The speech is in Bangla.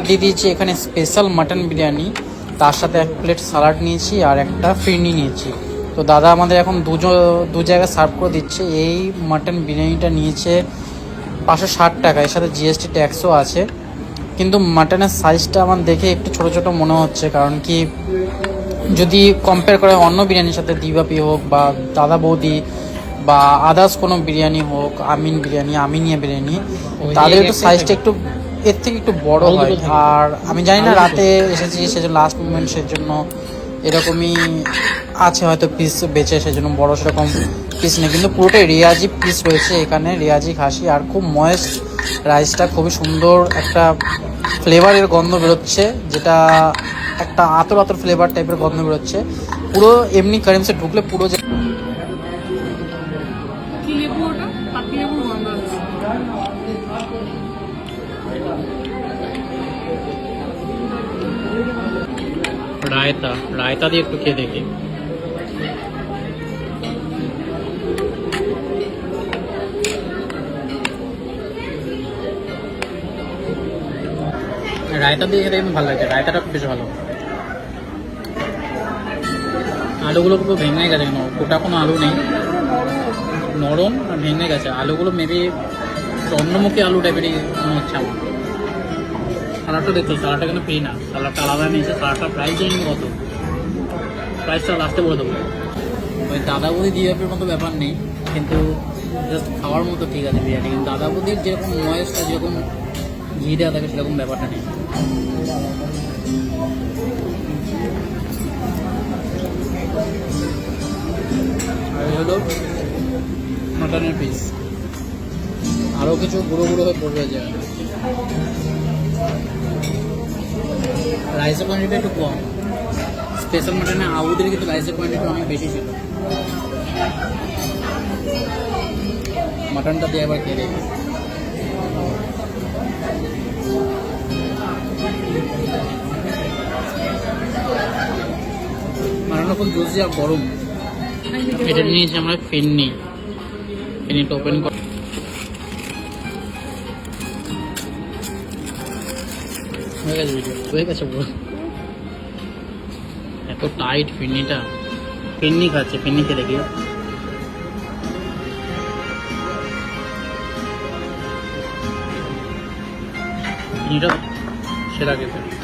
দিয়ে দিয়েছি এখানে স্পেশাল মাটন বিরিয়ানি, তার সাথে 1 প্লেট স্যালাড নিয়েছি আর একটা ফিরনি নিয়েছি। তো দাদা আমাদের এখন দু জায়গায় সার্ভ করে দিচ্ছে। এই মাটন বিরিয়ানিটা নিয়েছে 560 টাকা, এর সাথে জিএসটি ট্যাক্সও আছে। কিন্তু মাটনের সাইজটা আমার দেখে একটু ছোট ছোট মনে হচ্ছে, কারণ কি যদি কম্পেয়ার করে অন্য বিরিয়ানির সাথে, দিবাপি হোক বা দাদা বৌদি বা আদার্স কোনো বিরিয়ানি হোক, আমিনিয়া বিরিয়ানি, তাদের একটু সাইজটা একটু এর থেকে একটু বড় হয়। আর আমি জানি না, রাতে এসেছি সেজন্য লাস্ট মুমেন্ট, সেজন্য এরকমই আছে হয়তো পিস বেঁচে, সেজন্য বড় সেরকম পিস নেই, কিন্তু পুরোটাই রেয়াজি পিস রয়েছে এখানে, রেয়াজি খাসি। আর খুব ময়েস্ট রাইসটা, খুবই সুন্দর একটা ফ্লেভারের গন্ধ বেরোচ্ছে, যেটা একটা আতর ফ্লেভার টাইপের গন্ধ বেরোচ্ছে পুরো। এমনি কারিমসে ঢুকলে পুরো যে রায়তা দিয়ে একটু খেয়ে দেখি। রায়তা দিয়ে খেতে কিন্তু ভালো লাগছে, রায়তাটা বেশ ভালো। আলুগুলো পুরো ভেঙে গেছে, কেন ওটা কোনো আলু নেই, নরম আর ভেঙে গেছে। আলুগুলো মেবি চন্দ্রমুখী আলু টাইপেরই মনে হচ্ছে আমার। সালাডটা দেখছি, সালাডটা কিন্তু ফ্রি না, সালাডটা আলাদা নিয়েছে। সালাডটা প্রাইস জানি কত, প্রাইসটা লাস্টে বলে দেবো। ওই দাদা বৌদি দিবাপের মতো ব্যাপার নেই, কিন্তু জাস্ট খাওয়ার মতো ঠিক আছে বিরিয়ানি। কিন্তু দাদা বৌদির যেরকম ময়েসটা, যেরকম ঘি দেওয়া থাকে, সেরকম ব্যাপারটা নেই। আর হলো মাটনের পিস, আরও কিছু গুঁড়ো গুঁড়ো হয়ে পড়বে যায়। রাইসের কোয়ান্টিটি একটু কম, স্পেশাল মাটনে আউদের কিন্তু রাইসের কোয়ান্টিটি অনেক বেশি ছিল। মাটনটা দিয়ে আবার খেয়ে দেখি। মাটনটা খুব জুসি আর গরম। এটা নিয়েছি আমরা ফিরনিটা ওপেন কর। হয়ে গেছে পুরো, এত টাইট ফিরনিটা। ফিরনি খাচ্ছে, ফিরনি খেয়ে দেখি। ফিরনিটা সেরা খেতে।